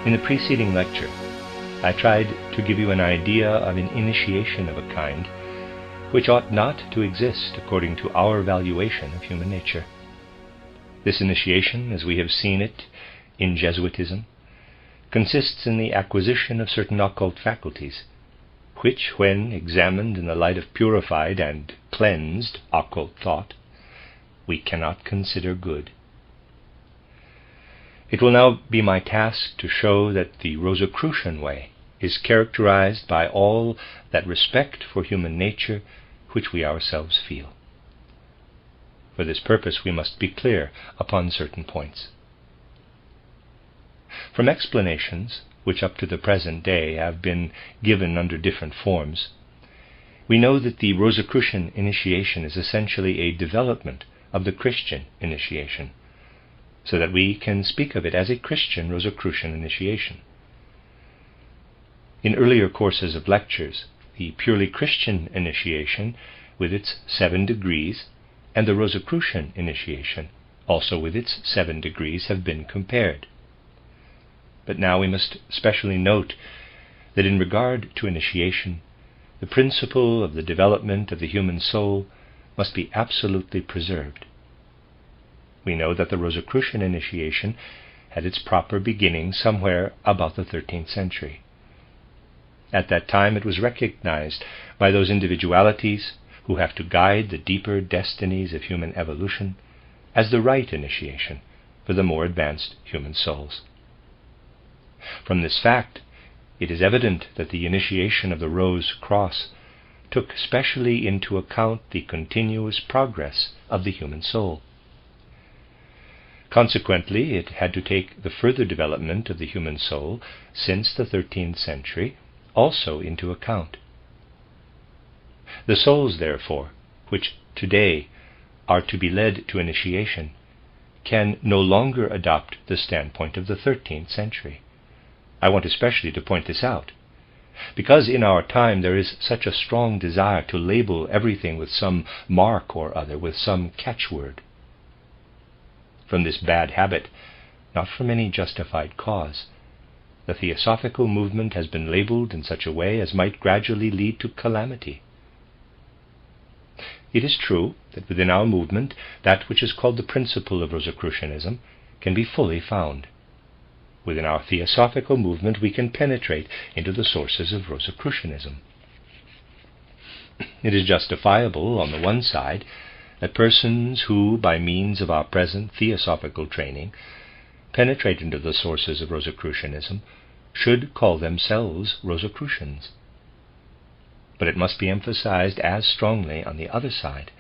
In the preceding lecture, I tried to give you an idea of an initiation of a kind which ought not to exist according to our valuation of human nature. This initiation, as we have seen it in Jesuitism, consists in the acquisition of certain occult faculties, which, when examined in the light of purified and cleansed occult thought, we cannot consider good. It will now be my task to show that the Rosicrucian way is characterized by all that respect for human nature which we ourselves feel. For this purpose we must be clear upon certain points. From explanations which up to the present day have been given under different forms, we know that the Rosicrucian initiation is essentially a development of the Christian initiation, so that we can speak of it as a Christian Rosicrucian initiation. In earlier courses of lectures, the purely Christian initiation with its 7 degrees and the Rosicrucian initiation, also with its 7 degrees, have been compared. But now we must specially note that in regard to initiation, the principle of the development of the human soul must be absolutely preserved. We know that the Rosicrucian initiation had its proper beginning somewhere about the 13th century. At that time it was recognized by those individualities who have to guide the deeper destinies of human evolution as the right initiation for the more advanced human souls. From this fact, it is evident that the initiation of the Rose Cross took specially into account the continuous progress of the human soul. Consequently, it had to take the further development of the human soul since the 13th century also into account. The souls, therefore, which today are to be led to initiation, can no longer adopt the standpoint of the 13th century. I want especially to point this out, because in our time there is such a strong desire to label everything with some mark or other, with some catchword. From this bad habit, not from any justified cause, the Theosophical movement has been labeled in such a way as might gradually lead to calamity. It is true that within our movement that which is called the principle of Rosicrucianism can be fully found. Within our Theosophical movement we can penetrate into the sources of Rosicrucianism. It is justifiable, on the one side, that persons who, by means of our present Theosophical training, penetrate into the sources of Rosicrucianism, should call themselves Rosicrucians. But it must be emphasized as strongly on the other side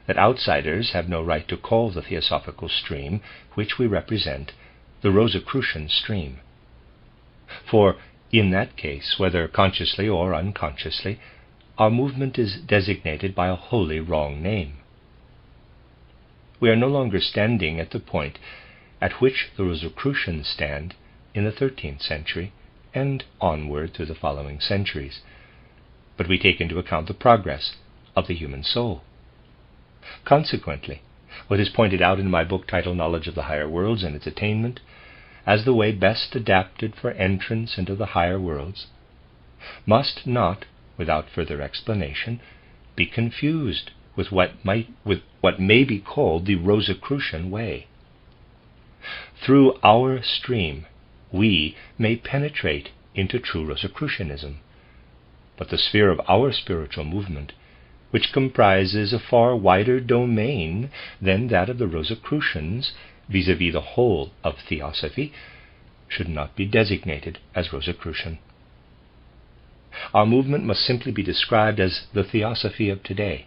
that outsiders have no right to call the Theosophical stream which we represent the Rosicrucian stream. For in that case, whether consciously or unconsciously, our movement is designated by a wholly wrong name. We are no longer standing at the point at which the Rosicrucians stand in the 13th century and onward through the following centuries, but we take into account the progress of the human soul. Consequently, what is pointed out in my book titled Knowledge of the Higher Worlds and Its Attainment as the way best adapted for entrance into the higher worlds must not, without further explanation, be confused with what may be called the Rosicrucian way. Through our stream we may penetrate into true Rosicrucianism, but the sphere of our spiritual movement, which comprises a far wider domain than that of the Rosicrucians vis-à-vis the whole of Theosophy, should not be designated as Rosicrucian. Our movement must simply be described as the Theosophy of today,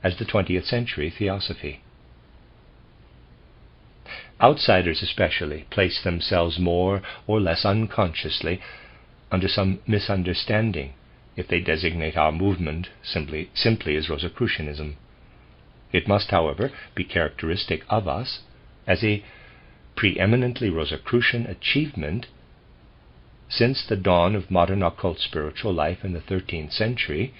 as the 20th century Theosophy. Outsiders especially place themselves more or less unconsciously under some misunderstanding if they designate our movement simply as Rosicrucianism. It must, however, be characteristic of us as a preeminently Rosicrucian achievement since the dawn of modern occult spiritual life in the 13th century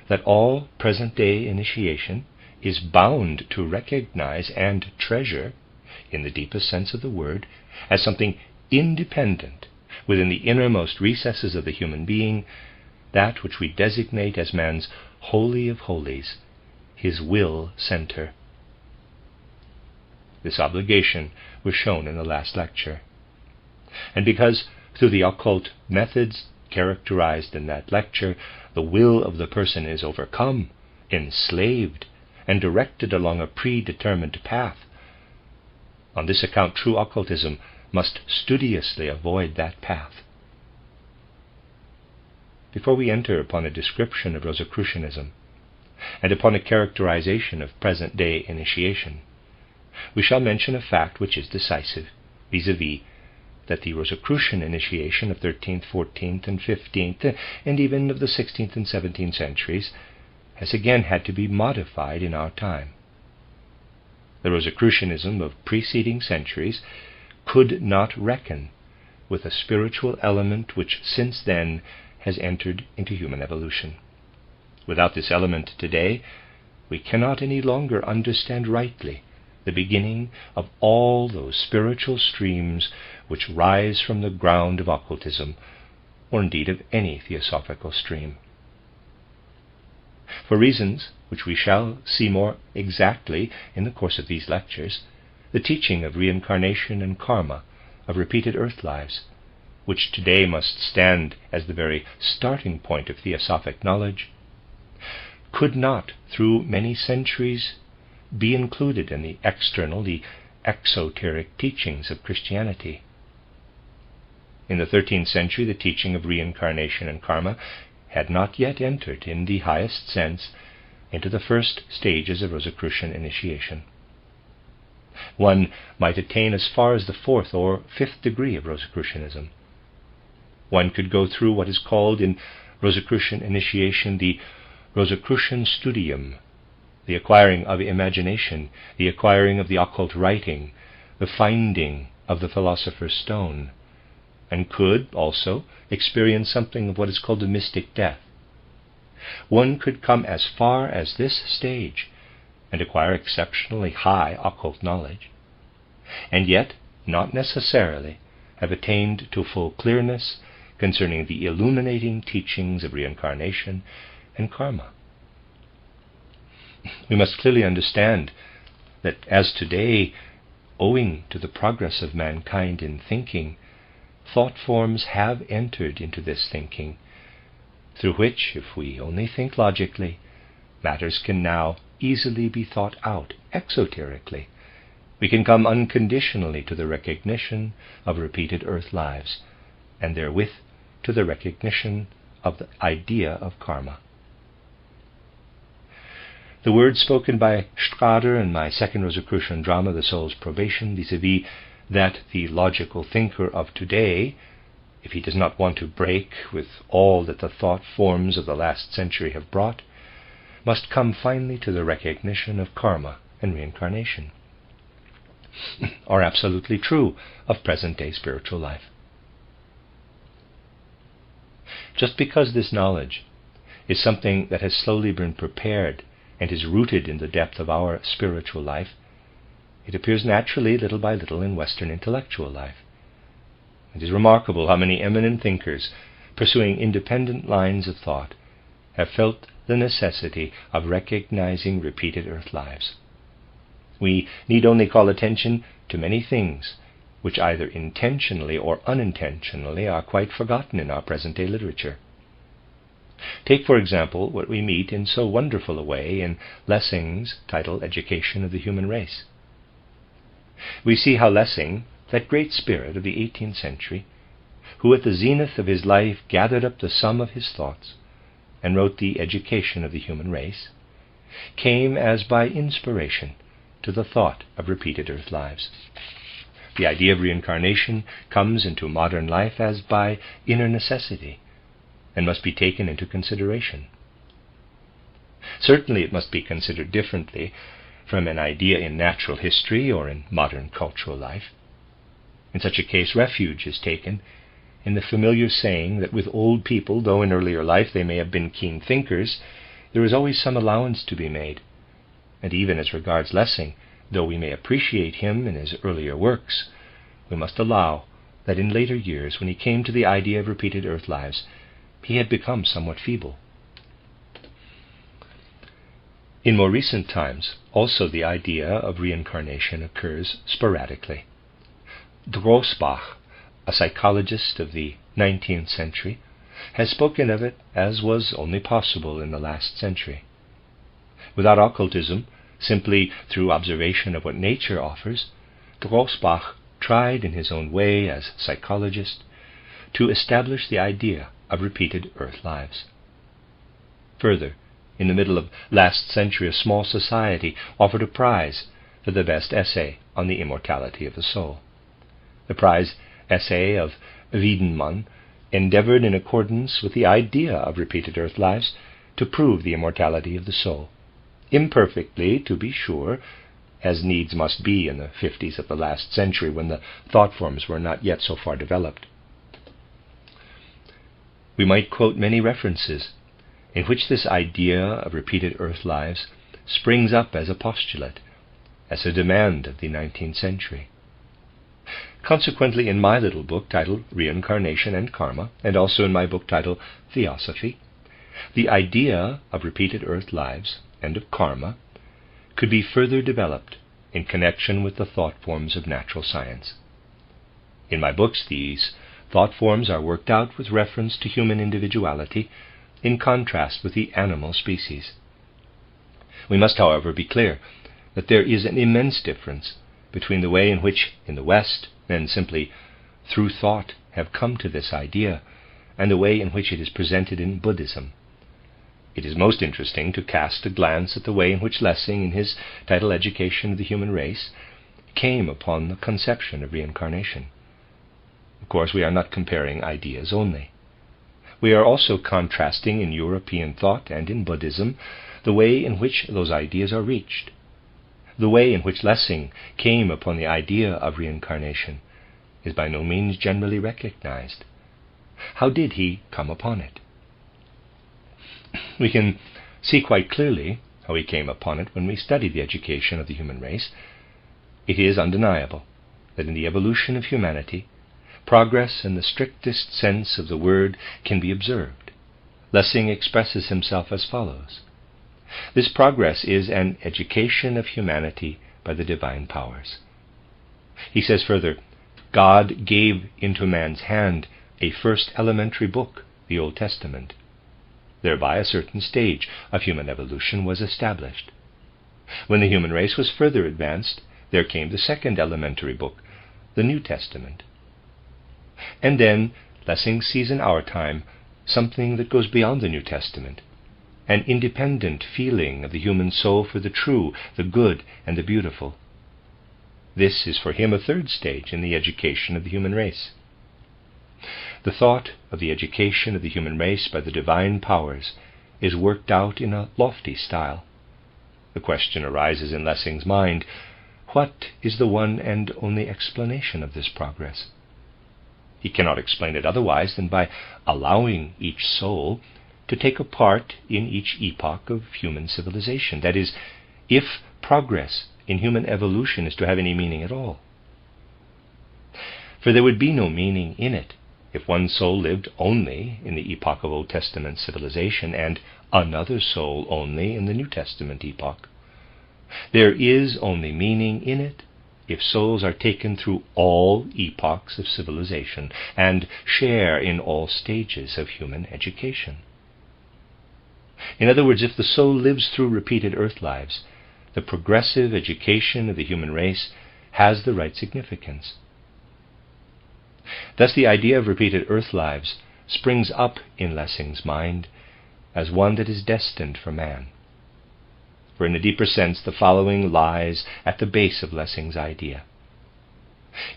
that all present-day initiation is bound to recognize and treasure, in the deepest sense of the word, as something independent within the innermost recesses of the human being, that which we designate as man's holy of holies, his will center. This obligation was shown in the last lecture. And because through the occult methods characterized in that lecture, the will of the person is overcome, enslaved, and directed along a predetermined path, on this account true occultism must studiously avoid that path. Before we enter upon a description of Rosicrucianism, and upon a characterization of present-day initiation, we shall mention a fact which is decisive, vis-a-vis that the Rosicrucian initiation of 13th, 14th, and 15th, and even of the 16th and 17th centuries, has again had to be modified in our time. The Rosicrucianism of preceding centuries could not reckon with a spiritual element which since then has entered into human evolution. Without this element today, we cannot any longer understand rightly the beginning of all those spiritual streams which rise from the ground of occultism, or indeed of any theosophical stream. For reasons which we shall see more exactly in the course of these lectures, the teaching of reincarnation and karma, of repeated earth lives, which today must stand as the very starting point of theosophic knowledge, could not, through many centuries, be included in the external, the exoteric teachings of Christianity. In the 13th century, the teaching of reincarnation and karma had not yet entered, in the highest sense, into the first stages of Rosicrucian initiation. One might attain as far as the 4th or 5th degree of Rosicrucianism. One could go through what is called in Rosicrucian initiation the Rosicrucian studium, the acquiring of imagination, the acquiring of the occult writing, the finding of the philosopher's stone, and could also experience something of what is called the mystic death. One could come as far as this stage and acquire exceptionally high occult knowledge, and yet not necessarily have attained to full clearness concerning the illuminating teachings of reincarnation and karma. We must clearly understand that as today, owing to the progress of mankind in thinking, thought forms have entered into this thinking, through which, if we only think logically, matters can now easily be thought out exoterically. We can come unconditionally to the recognition of repeated earth lives, and therewith to the recognition of the idea of karma. The words spoken by Strader in my second Rosicrucian drama, The Soul's Probation, vis-a-vis that the logical thinker of today, if he does not want to break with all that the thought forms of the last century have brought, must come finally to the recognition of karma and reincarnation, are absolutely true of present-day spiritual life. Just because this knowledge is something that has slowly been prepared and is rooted in the depth of our spiritual life, it appears naturally, little by little, in Western intellectual life. It is remarkable how many eminent thinkers, pursuing independent lines of thought, have felt the necessity of recognizing repeated earth lives. We need only call attention to many things which either intentionally or unintentionally are quite forgotten in our present-day literature. Take, for example, what we meet in so wonderful a way in Lessing's title, Education of the Human Race. We see how Lessing, that great spirit of the 18th century, who at the zenith of his life gathered up the sum of his thoughts and wrote the Education of the Human Race, came as by inspiration to the thought of repeated earth lives. The idea of reincarnation comes into modern life as by inner necessity, and must be taken into consideration. Certainly it must be considered differently from an idea in natural history or in modern cultural life. In such a case, refuge is taken in the familiar saying that with old people, though in earlier life they may have been keen thinkers, there is always some allowance to be made. And even as regards Lessing, though we may appreciate him in his earlier works, we must allow that in later years, when he came to the idea of repeated earth lives, he had become somewhat feeble. In more recent times, also the idea of reincarnation occurs sporadically. Droesbach, a psychologist of the 19th century, has spoken of it as was only possible in the last century. Without occultism, simply through observation of what nature offers, Droesbach tried in his own way as psychologist to establish the idea of repeated earth lives. Further, in the middle of last century, a small society offered a prize for the best essay on the immortality of the soul. The prize essay of Wiedemann endeavored, in accordance with the idea of repeated earth lives, to prove the immortality of the soul. Imperfectly, to be sure, as needs must be in the 50s of the last century, when the thought forms were not yet so far developed. We might quote many references in which this idea of repeated earth lives springs up as a postulate, as a demand of the 19th century. Consequently, in my little book titled Reincarnation and Karma, and also in my book titled Theosophy, the idea of repeated earth lives and of karma could be further developed in connection with the thought forms of natural science. In my books, these thought forms are worked out with reference to human individuality, in contrast with the animal species. We must, however, be clear that there is an immense difference between the way in which, in the West, men simply through thought have come to this idea, and the way in which it is presented in Buddhism. It is most interesting to cast a glance at the way in which Lessing, in his title Education of the Human Race, came upon the conception of reincarnation. Of course, we are not comparing ideas only. We are also contrasting in European thought and in Buddhism the way in which those ideas are reached. The way in which Lessing came upon the idea of reincarnation is by no means generally recognized. How did he come upon it? We can see quite clearly how he came upon it when we study the education of the human race. It is undeniable that in the evolution of humanity, progress in the strictest sense of the word can be observed. Lessing expresses himself as follows: this progress is an education of humanity by the divine powers. He says further, God gave into man's hand a first elementary book, the Old Testament. Thereby a certain stage of human evolution was established. When the human race was further advanced, there came the second elementary book, the New Testament. And then Lessing sees in our time something that goes beyond the New Testament, an independent feeling of the human soul for the true, the good, and the beautiful. This is for him a third stage in the education of the human race. The thought of the education of the human race by the divine powers is worked out in a lofty style. The question arises in Lessing's mind, what is the one and only explanation of this progress? He cannot explain it otherwise than by allowing each soul to take a part in each epoch of human civilization. That is, if progress in human evolution is to have any meaning at all. For there would be no meaning in it if one soul lived only in the epoch of Old Testament civilization and another soul only in the New Testament epoch. There is only meaning in it if souls are taken through all epochs of civilization and share in all stages of human education. In other words, if the soul lives through repeated earth lives, the progressive education of the human race has the right significance. Thus the idea of repeated earth lives springs up in Lessing's mind as one that is destined for man. For in a deeper sense, the following lies at the base of Lessing's idea.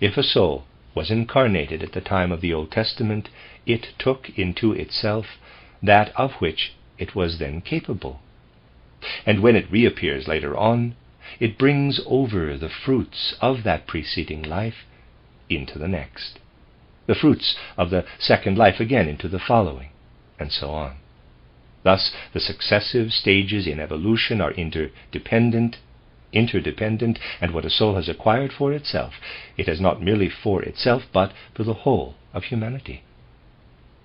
If a soul was incarnated at the time of the Old Testament, it took into itself that of which it was then capable. And when it reappears later on, it brings over the fruits of that preceding life into the next, the fruits of the second life again into the following, and so on. Thus, the successive stages in evolution are interdependent, interdependent, and what a soul has acquired for itself, it has not merely for itself, but for the whole of humanity.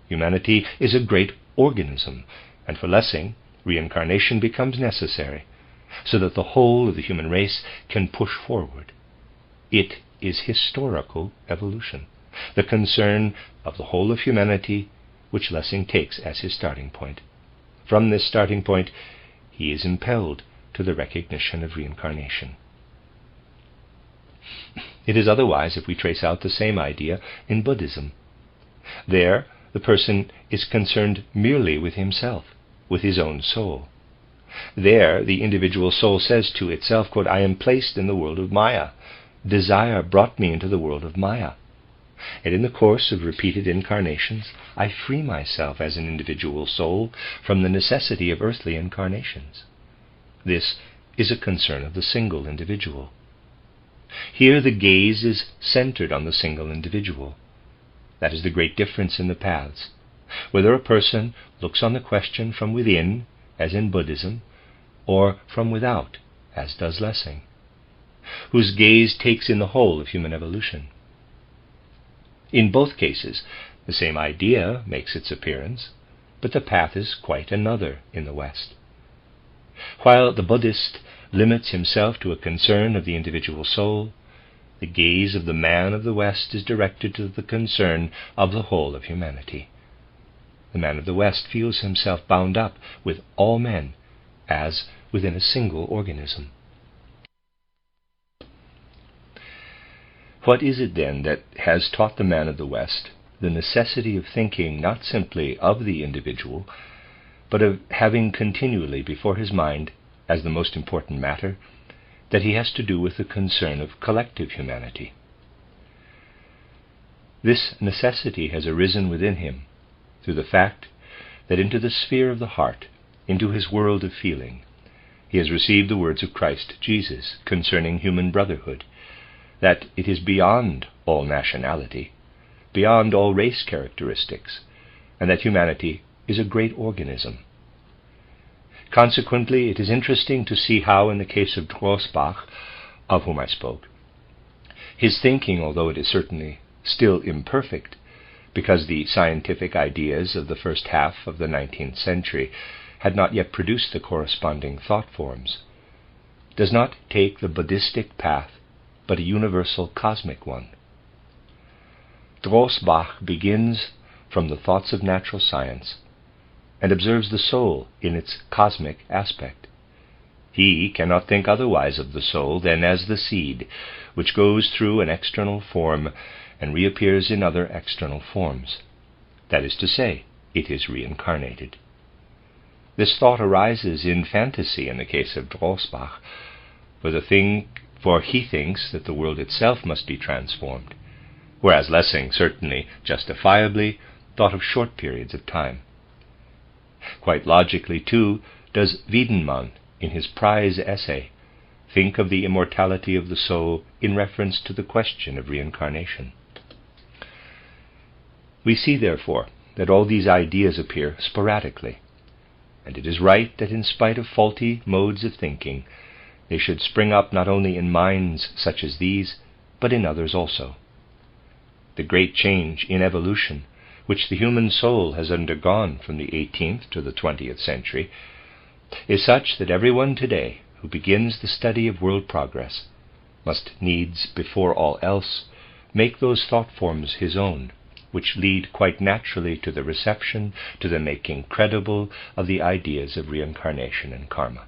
Humanity is a great organism, and for Lessing, reincarnation becomes necessary, so that the whole of the human race can push forward. It is historical evolution, the concern of the whole of humanity, which Lessing takes as his starting point. From this starting point, he is impelled to the recognition of reincarnation. It is otherwise if we trace out the same idea in Buddhism. There, the person is concerned merely with himself, with his own soul. There, the individual soul says to itself, quote, "I am placed in the world of Maya. Desire brought me into the world of Maya. And in the course of repeated incarnations, I free myself as an individual soul from the necessity of earthly incarnations." This is a concern of the single individual. Here the gaze is centered on the single individual. That is the great difference in the paths. Whether a person looks on the question from within, as in Buddhism, or from without, as does Lessing, whose gaze takes in the whole of human evolution. In both cases, the same idea makes its appearance, but the path is quite another in the West. While the Buddhist limits himself to a concern of the individual soul, the gaze of the man of the West is directed to the concern of the whole of humanity. The man of the West feels himself bound up with all men, as within a single organism. What is it then that has taught the man of the West the necessity of thinking not simply of the individual, but of having continually before his mind, as the most important matter, that he has to do with the concern of collective humanity? This necessity has arisen within him through the fact that into the sphere of the heart, into his world of feeling, he has received the words of Christ Jesus concerning human brotherhood, that it is beyond all nationality, beyond all race characteristics, and that humanity is a great organism. Consequently, it is interesting to see how, in the case of Droesbach, of whom I spoke, his thinking, although it is certainly still imperfect, because the scientific ideas of the first half of the 19th century had not yet produced the corresponding thought forms, does not take the Buddhistic path, but a universal cosmic one. Droesbach begins from the thoughts of natural science and observes the soul in its cosmic aspect. He cannot think otherwise of the soul than as the seed, which goes through an external form and reappears in other external forms. That is to say, it is reincarnated. This thought arises in fantasy in the case of Droesbach, for he thinks that the world itself must be transformed, whereas Lessing certainly, justifiably, thought of short periods of time. Quite logically, too, does Wiedemann, in his prize essay, think of the immortality of the soul in reference to the question of reincarnation. We see, therefore, that all these ideas appear sporadically, and it is right that in spite of faulty modes of thinking, they should spring up not only in minds such as these, but in others also. The great change in evolution which the human soul has undergone from the 18th to the 20th century is such that everyone today who begins the study of world progress must needs, before all else, make those thought forms his own, which lead quite naturally to the reception, to the making credible of the ideas of reincarnation and karma.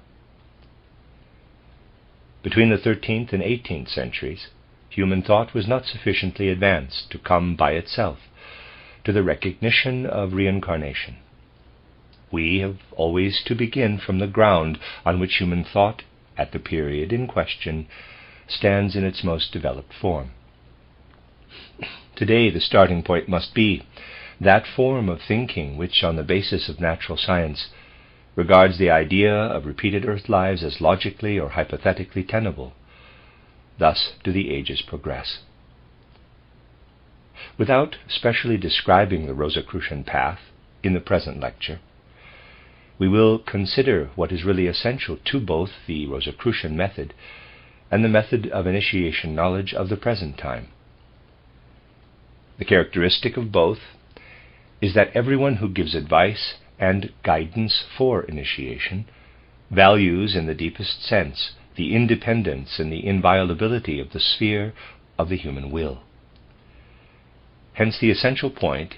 Between the 13th and 18th centuries, human thought was not sufficiently advanced to come by itself to the recognition of reincarnation. We have always to begin from the ground on which human thought, at the period in question, stands in its most developed form. Today the starting point must be that form of thinking which, on the basis of natural science, regards the idea of repeated earth lives as logically or hypothetically tenable. Thus do the ages progress. Without specially describing the Rosicrucian path in the present lecture, we will consider what is really essential to both the Rosicrucian method and the method of initiation knowledge of the present time. The characteristic of both is that everyone who gives advice and guidance for initiation values in the deepest sense the independence and the inviolability of the sphere of the human will. Hence the essential point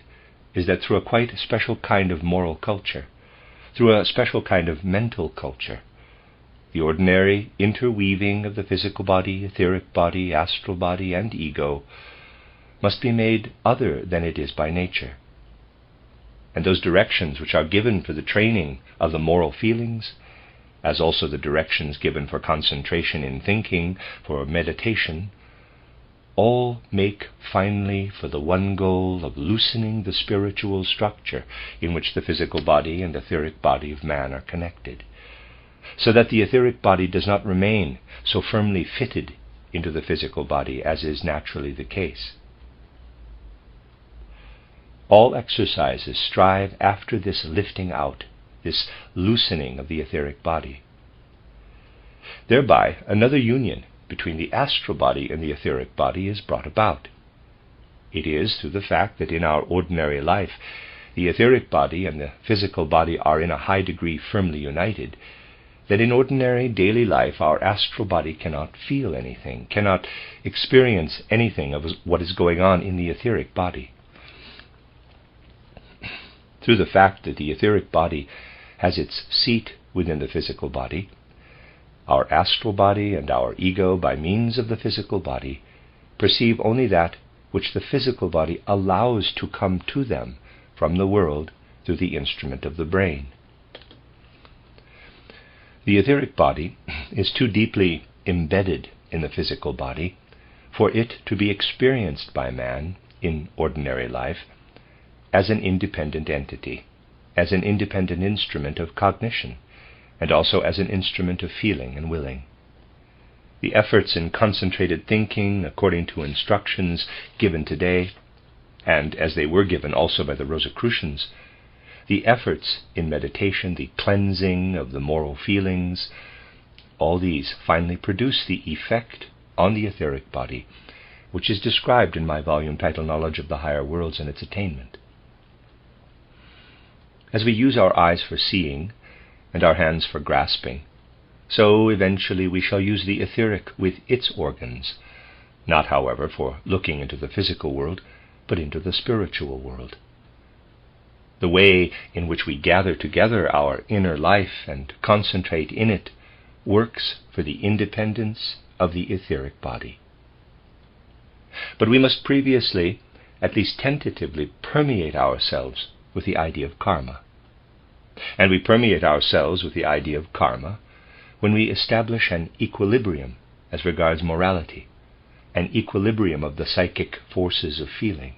is that through a quite special kind of moral culture, through a special kind of mental culture, the ordinary interweaving of the physical body, etheric body, astral body, and ego must be made other than it is by nature. And those directions which are given for the training of the moral feelings, as also the directions given for concentration in thinking, for meditation, all make finally for the one goal of loosening the spiritual structure in which the physical body and etheric body of man are connected, so that the etheric body does not remain so firmly fitted into the physical body as is naturally the case. All exercises strive after this lifting out, this loosening of the etheric body. Thereby, another union between the astral body and the etheric body is brought about. It is through the fact that in our ordinary life, the etheric body and the physical body are in a high degree firmly united, that in ordinary daily life our astral body cannot feel anything, cannot experience anything of what is going on in the etheric body. Through the fact that the etheric body has its seat within the physical body, our astral body and our ego, by means of the physical body, perceive only that which the physical body allows to come to them from the world through the instrument of the brain. The etheric body is too deeply embedded in the physical body for it to be experienced by man in ordinary life as an independent entity, as an independent instrument of cognition, and also as an instrument of feeling and willing. The efforts in concentrated thinking according to instructions given today, and as they were given also by the Rosicrucians, the efforts in meditation, the cleansing of the moral feelings, all these finally produce the effect on the etheric body, which is described in my volume titled Knowledge of the Higher Worlds and Its Attainment. As we use our eyes for seeing and our hands for grasping, so eventually we shall use the etheric with its organs, not, however, for looking into the physical world, but into the spiritual world. The way in which we gather together our inner life and concentrate in it works for the independence of the etheric body. But we must previously, at least tentatively, permeate ourselves with the idea of karma. And we permeate ourselves with the idea of karma when we establish an equilibrium as regards morality, an equilibrium of the psychic forces of feeling.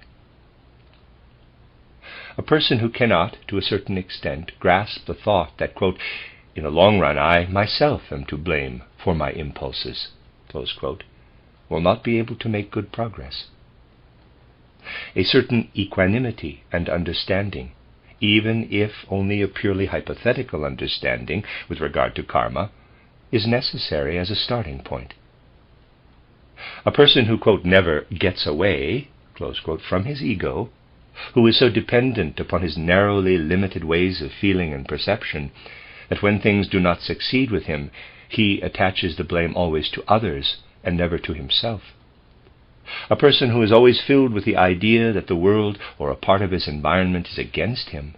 A person who cannot, to a certain extent, grasp the thought that, quote, in the long run I myself am to blame for my impulses, close quote, will not be able to make good progress. A certain equanimity and understanding, even if only a purely hypothetical understanding with regard to karma, is necessary as a starting point. A person who, quote, never gets away, close quote, from his ego, who is so dependent upon his narrowly limited ways of feeling and perception that when things do not succeed with him, he attaches the blame always to others and never to himself. A person who is always filled with the idea that the world or a part of his environment is against him,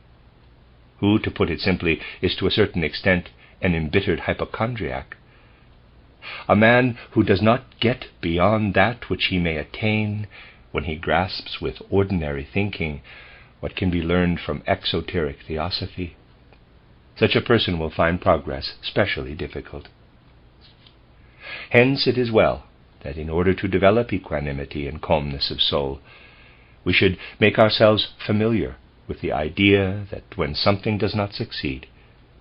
who, to put it simply, is to a certain extent an embittered hypochondriac. A man who does not get beyond that which he may attain when he grasps with ordinary thinking what can be learned from exoteric theosophy. Such a person will find progress specially difficult. Hence it is well that in order to develop equanimity and calmness of soul, we should make ourselves familiar with the idea that when something does not succeed,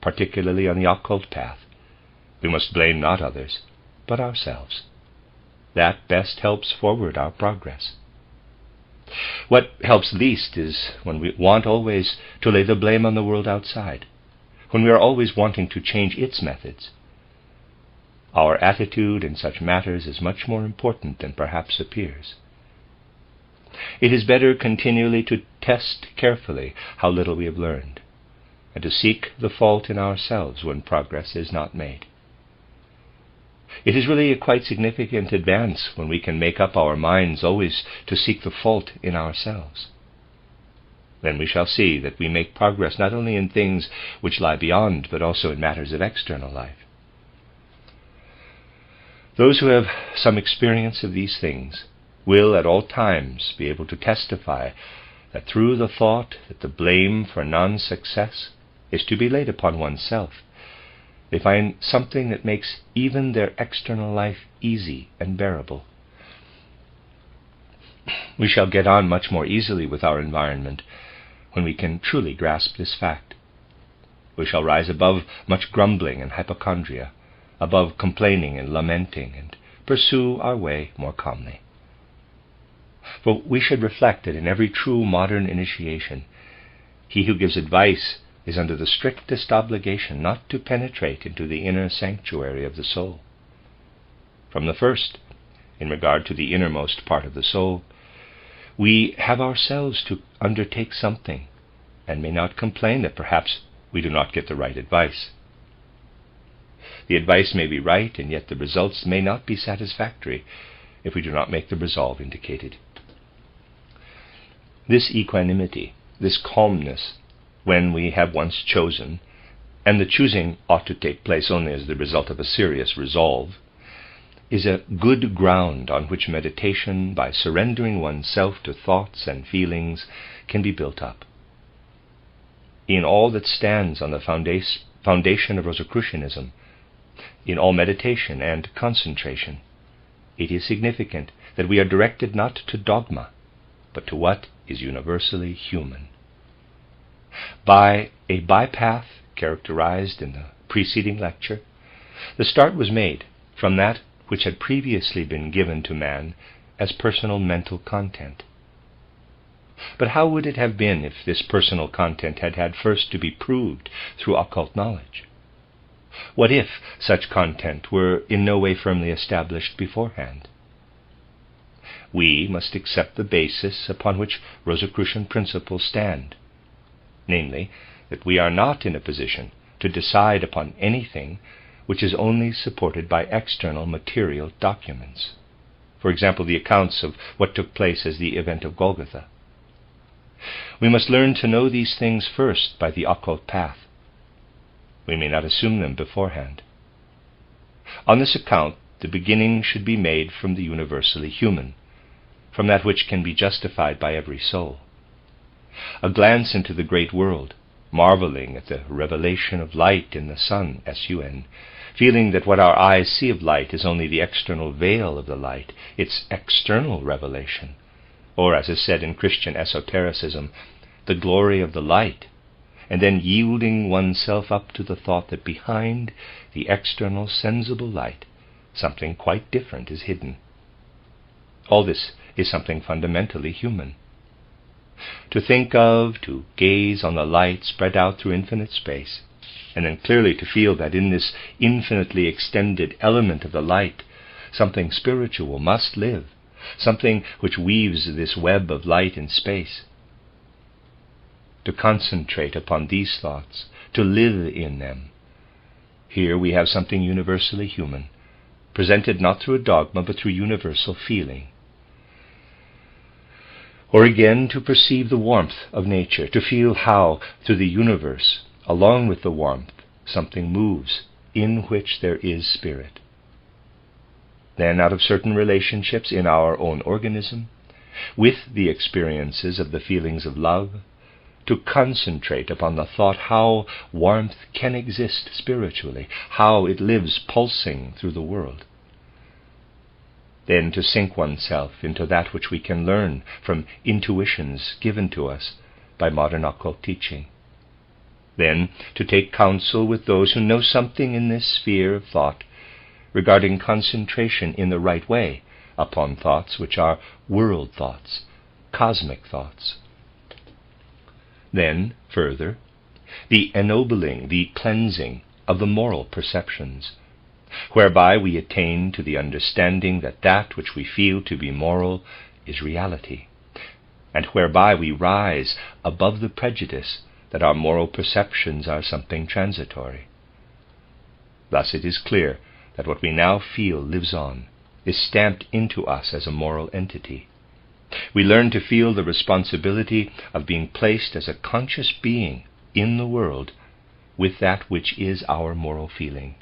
particularly on the occult path, we must blame not others, but ourselves. That best helps forward our progress. What helps least is when we want always to lay the blame on the world outside, when we are always wanting to change its methods. our attitude in such matters is much more important than perhaps appears. It is better continually to test carefully how little we have learned, and to seek the fault in ourselves when progress is not made. It is really a quite significant advance when we can make up our minds always to seek the fault in ourselves. Then we shall see that we make progress not only in things which lie beyond, but also in matters of external life. Those who have some experience of these things will at all times be able to testify that through the thought that the blame for non-success is to be laid upon oneself, they find something that makes even their external life easy and bearable. We shall get on much more easily with our environment when we can truly grasp this fact. We shall rise above much grumbling and hypochondria, above complaining and lamenting, and pursue our way more calmly. For we should reflect that in every true modern initiation, he who gives advice is under the strictest obligation not to penetrate into the inner sanctuary of the soul. From the first, in regard to the innermost part of the soul, we have ourselves to undertake something, and may not complain that perhaps we do not get the right advice. The advice may be right, and yet the results may not be satisfactory if we do not make the resolve indicated. This equanimity, this calmness, when we have once chosen, and the choosing ought to take place only as the result of a serious resolve, is a good ground on which meditation, by surrendering oneself to thoughts and feelings, can be built up. In all that stands on the foundation of Rosicrucianism, in all meditation and concentration, it is significant that we are directed not to dogma, but to what is universally human. By a bypath characterized in the preceding lecture, the start was made from that which had previously been given to man as personal mental content. But how would it have been if this personal content had had first to be proved through occult knowledge? What if such content were in no way firmly established beforehand? We must accept the basis upon which Rosicrucian principles stand, namely, that we are not in a position to decide upon anything which is only supported by external material documents. For example, the accounts of what took place as the event of Golgotha. We must learn to know these things first by the occult path. We may not assume them beforehand. On this account, the beginning should be made from the universally human, from that which can be justified by every soul. A glance into the great world, marveling at the revelation of light in the sun, S-U-N, feeling that what our eyes see of light is only the external veil of the light, its external revelation, or, as is said in Christian esotericism, the glory of the light, and then yielding oneself up to the thought that behind the external sensible light something quite different is hidden. All this is something fundamentally human. To think of, to gaze on the light spread out through infinite space, and then clearly to feel that in this infinitely extended element of the light something spiritual must live, something which weaves this web of light and space. To concentrate upon these thoughts, to live in them. Here we have something universally human, presented not through a dogma but through universal feeling. Or again, to perceive the warmth of nature, to feel how, through the universe, along with the warmth, something moves in which there is spirit. Then, out of certain relationships in our own organism, with the experiences of the feelings of love, to concentrate upon the thought how warmth can exist spiritually, how it lives pulsing through the world. Then to sink oneself into that which we can learn from intuitions given to us by modern occult teaching. Then to take counsel with those who know something in this sphere of thought regarding concentration in the right way upon thoughts which are world thoughts, cosmic thoughts. Then, further, the ennobling, the cleansing of the moral perceptions. whereby we attain to the understanding that that which we feel to be moral is reality, and whereby we rise above the prejudice that our moral perceptions are something transitory. Thus it is clear that what we now feel lives on, is stamped into us as a moral entity. We learn to feel the responsibility of being placed as a conscious being in the world with that which is our moral feeling.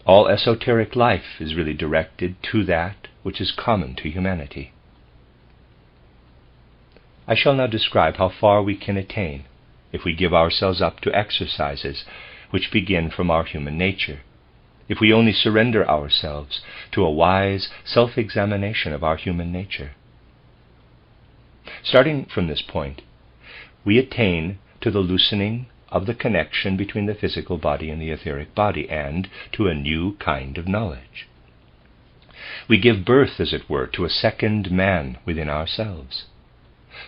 All esoteric life is really directed to that which is common to humanity. I shall now describe how far we can attain if we give ourselves up to exercises which begin from our human nature, if we only surrender ourselves to a wise self-examination of our human nature. Starting from this point, we attain to the loosening of the connection between the physical body and the etheric body, and to a new kind of knowledge. We give birth, as it were, to a second man within ourselves,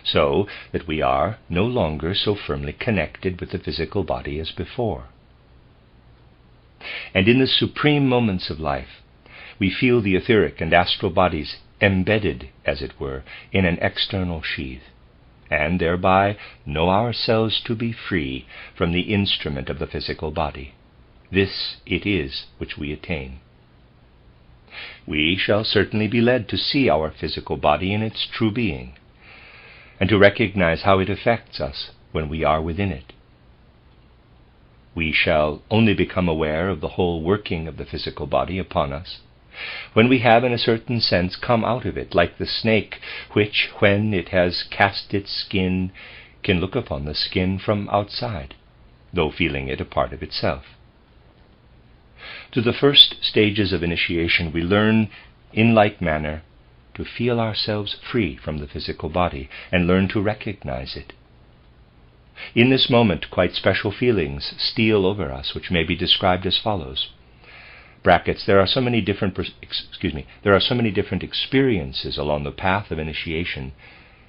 so that we are no longer so firmly connected with the physical body as before. And in the supreme moments of life, we feel the etheric and astral bodies embedded, as it were, in an external sheath, and thereby know ourselves to be free from the instrument of the physical body. This it is which we attain. We shall certainly be led to see our physical body in its true being, and to recognize how it affects us when we are within it. We shall only become aware of the whole working of the physical body upon us when we have in a certain sense come out of it, like the snake which, when it has cast its skin, can look upon the skin from outside, though feeling it a part of itself. To the first stages of initiation we learn, in like manner, to feel ourselves free from the physical body, and learn to recognize it. In this moment, quite special feelings steal over us, which may be described as follows. There are so many different experiences along the path of initiation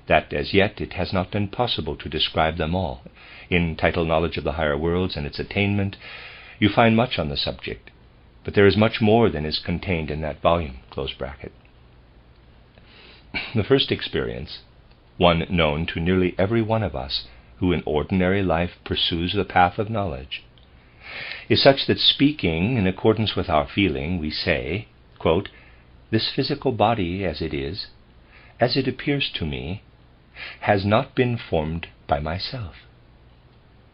that as yet it has not been possible to describe them all. In Title Knowledge of the Higher Worlds and its Attainment, you find much on the subject, but there is much more than is contained in that volume. The first experience, one known to nearly every one of us who in ordinary life pursues the path of knowledge, is such that, speaking in accordance with our feeling, we say, quote, "This physical body as it is, as it appears to me, has not been formed by myself.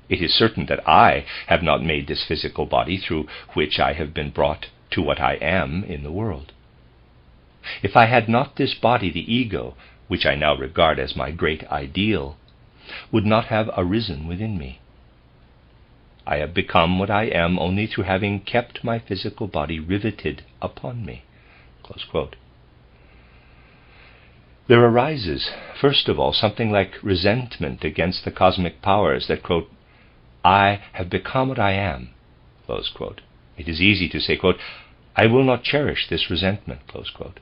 It is certain that I have not made this physical body through which I have been brought to what I am in the world. If I had not this body, the ego, which I now regard as my great ideal, would not have arisen within me. I have become what I am only through having kept my physical body riveted upon me." Close quote. There arises, first of all, something like resentment against the cosmic powers that, quote, "I have become what I am." Close quote. It is easy to say, quote, "I will not cherish this resentment." Close quote.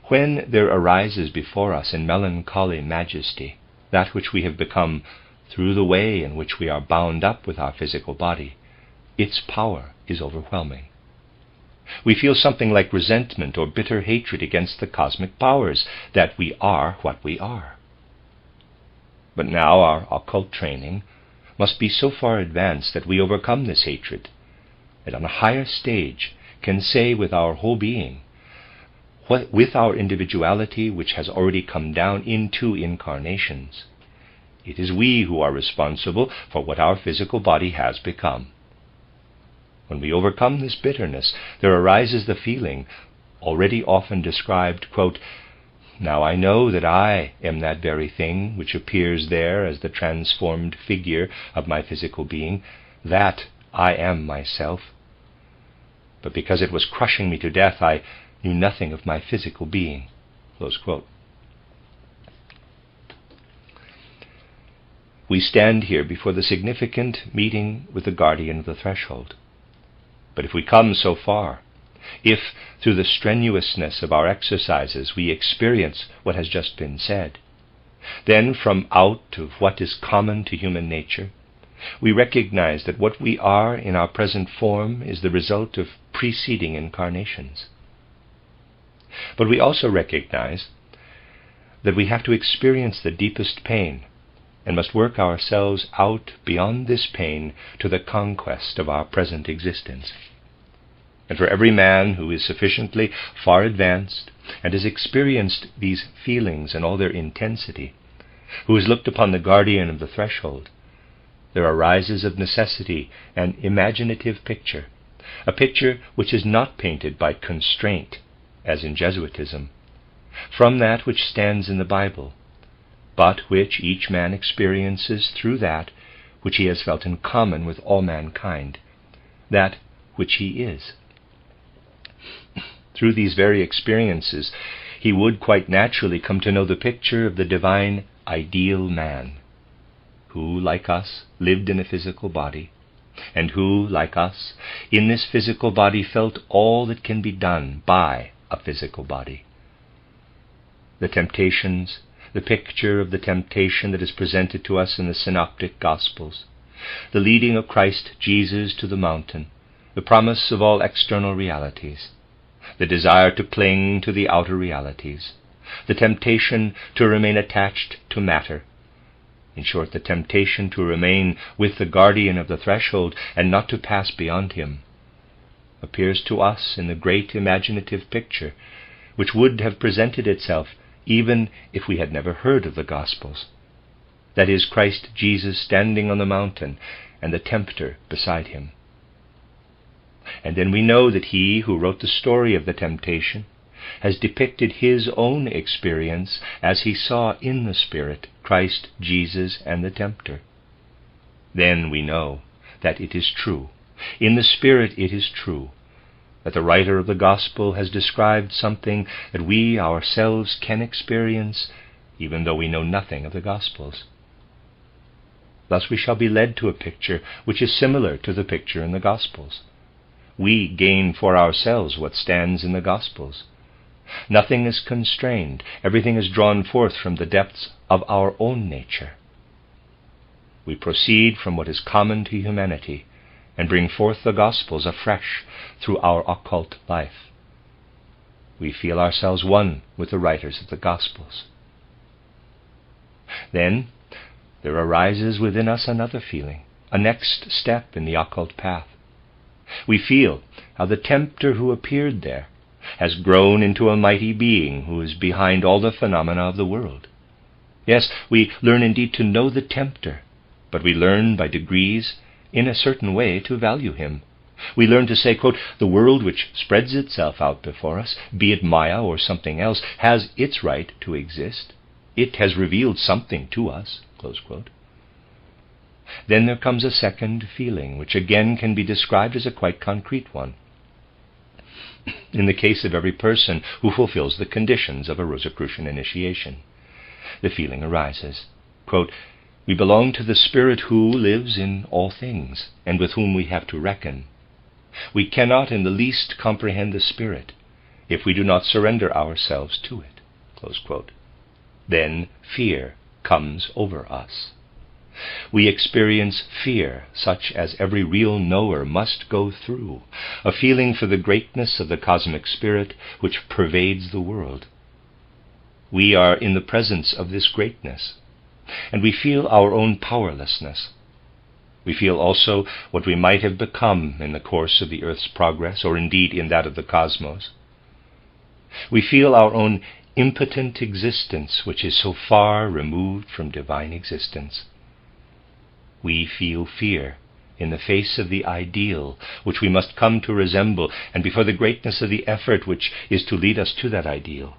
When there arises before us in melancholy majesty that which we have become through the way in which we are bound up with our physical body, its power is overwhelming. We feel something like resentment or bitter hatred against the cosmic powers that we are what we are. But now our occult training must be so far advanced that we overcome this hatred, and on a higher stage can say with our whole being, with our individuality which has already come down into incarnations, it is we who are responsible for what our physical body has become. When we overcome this bitterness, there arises the feeling, already often described, quote, "Now I know that I am that very thing which appears there as the transformed figure of my physical being, that I am myself. But because it was crushing me to death, I knew nothing of my physical being." Close quote. We stand here before the significant meeting with the guardian of the threshold. But if we come so far, if through the strenuousness of our exercises we experience what has just been said, then from out of what is common to human nature, We recognize that what we are in our present form is the result of preceding incarnations. But we also recognize that we have to experience the deepest pain and must work ourselves out beyond this pain to the conquest of our present existence. And for every man who is sufficiently far advanced and has experienced these feelings in all their intensity, who has looked upon the guardian of the threshold, there arises of necessity an imaginative picture, a picture which is not painted by constraint, as in Jesuitism, from that which stands in the Bible, but which each man experiences through that which he has felt in common with all mankind, that which he is. Through these very experiences, he would quite naturally come to know the picture of the divine ideal man, who, like us, lived in a physical body, and who, like us, in this physical body felt all that can be done by a physical body. The temptations, the picture of the temptation that is presented to us in the Synoptic Gospels, the leading of Christ Jesus to the mountain, the promise of all external realities, the desire to cling to the outer realities, the temptation to remain attached to matter, in short, the temptation to remain with the guardian of the threshold and not to pass beyond him, appears to us in the great imaginative picture which would have presented itself even if we had never heard of the Gospels. That is, Christ Jesus standing on the mountain and the tempter beside him. And then we know that he who wrote the story of the temptation has depicted his own experience as he saw in the Spirit Christ Jesus and the tempter. Then we know that it is true, in the Spirit it is true, that the writer of the Gospel has described something that we ourselves can experience, even though we know nothing of the Gospels. Thus we shall be led to a picture which is similar to the picture in the Gospels. We gain for ourselves what stands in the Gospels. Nothing is constrained. Everything is drawn forth from the depths of our own nature. We proceed from what is common to humanity and bring forth the Gospels afresh through our occult life. We feel ourselves one with the writers of the Gospels. Then there arises within us another feeling, a next step in the occult path. We feel how the tempter who appeared there has grown into a mighty being who is behind all the phenomena of the world. Yes, we learn indeed to know the tempter, but we learn by degrees, in a certain way, to value him. We learn to say, quote, the world which spreads itself out before us, be it Maya or something else, has its right to exist. It has revealed something to us, close quote. Then there comes a second feeling, which again can be described as a quite concrete one. In the case of every person who fulfills the conditions of a Rosicrucian initiation, the feeling arises, quote, we belong to the Spirit who lives in all things, and with whom we have to reckon. We cannot in the least comprehend the Spirit if we do not surrender ourselves to it, close quote. Then fear comes over us. We experience fear such as every real knower must go through, a feeling for the greatness of the cosmic spirit which pervades the world. We are in the presence of this greatness, and we feel our own powerlessness. We feel also what we might have become in the course of the earth's progress, or indeed in that of the cosmos. We feel our own impotent existence, which is so far removed from divine existence. We feel fear in the face of the ideal which we must come to resemble, and before the greatness of the effort which is to lead us to that ideal.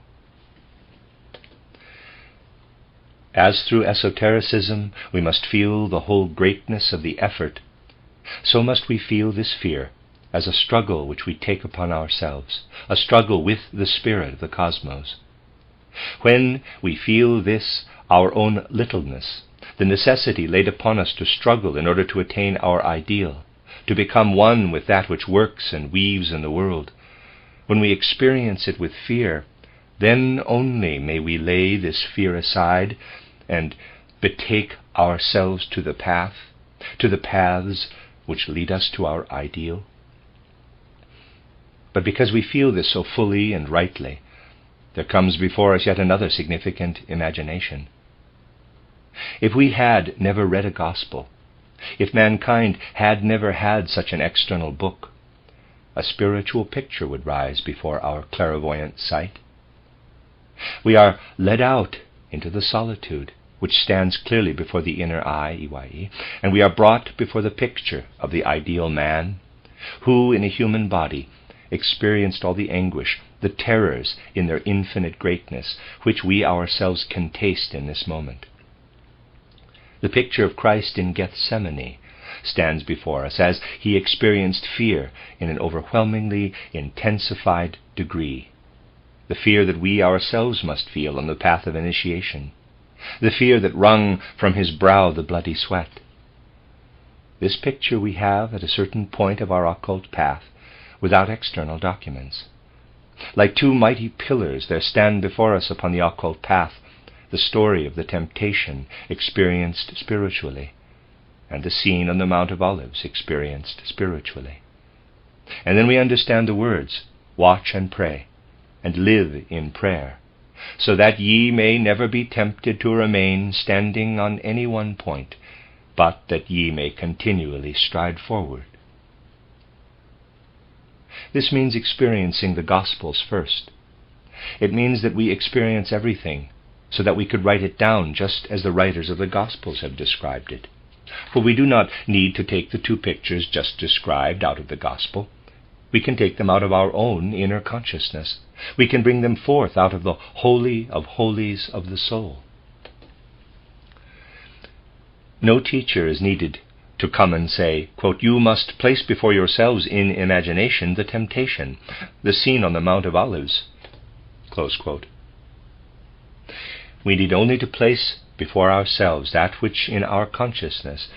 As through esotericism we must feel the whole greatness of the effort, so must we feel this fear as a struggle which we take upon ourselves, a struggle with the spirit of the cosmos. When we feel this, our own littleness, the necessity laid upon us to struggle in order to attain our ideal, to become one with that which works and weaves in the world, when we experience it with fear, then only may we lay this fear aside and betake ourselves to the path to the paths which lead us to our ideal? But because we feel this so fully and rightly, there comes before us yet another significant imagination. If we had never read a gospel, if mankind had never had such an external book, a spiritual picture would rise before our clairvoyant sight. We are led out into the solitude which stands clearly before the inner eye, EYE, and we are brought before the picture of the ideal man, who in a human body experienced all the anguish, the terrors in their infinite greatness, which we ourselves can taste in this moment. The picture of Christ in Gethsemane stands before us as he experienced fear in an overwhelmingly intensified degree, the fear that we ourselves must feel on the path of initiation, the fear that wrung from his brow the bloody sweat. This picture we have at a certain point of our occult path, without external documents. Like two mighty pillars there stand before us upon the occult path the story of the temptation experienced spiritually, and the scene on the Mount of Olives experienced spiritually. And then we understand the words, watch and pray, and live in prayer, so that ye may never be tempted to remain standing on any one point, but that ye may continually stride forward. This means experiencing the Gospels first. It means that we experience everything, so that we could write it down just as the writers of the Gospels have described it. For we do not need to take the two pictures just described out of the Gospel. We can take them out of our own inner consciousness. We can bring them forth out of the Holy of Holies of the soul. No teacher is needed to come and say, quote, you must place before yourselves in imagination the temptation, the scene on the Mount of Olives, close quote. We need only to place before ourselves that which in our consciousness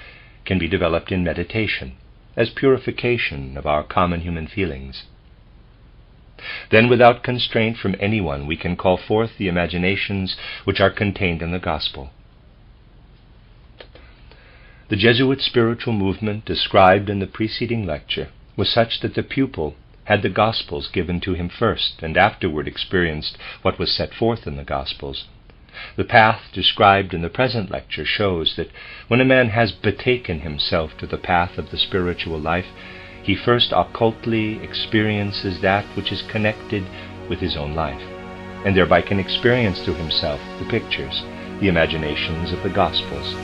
can be developed in meditation, as purification of our common human feelings. Then, without constraint from anyone, we can call forth the imaginations which are contained in the Gospel. The Jesuit spiritual movement described in the preceding lecture was such that the pupil had the Gospels given to him first, and afterward experienced what was set forth in the Gospels. The path described in the present lecture shows that when a man has betaken himself to the path of the spiritual life, he first occultly experiences that which is connected with his own life, and thereby can experience to himself the pictures, the imaginations of the Gospels,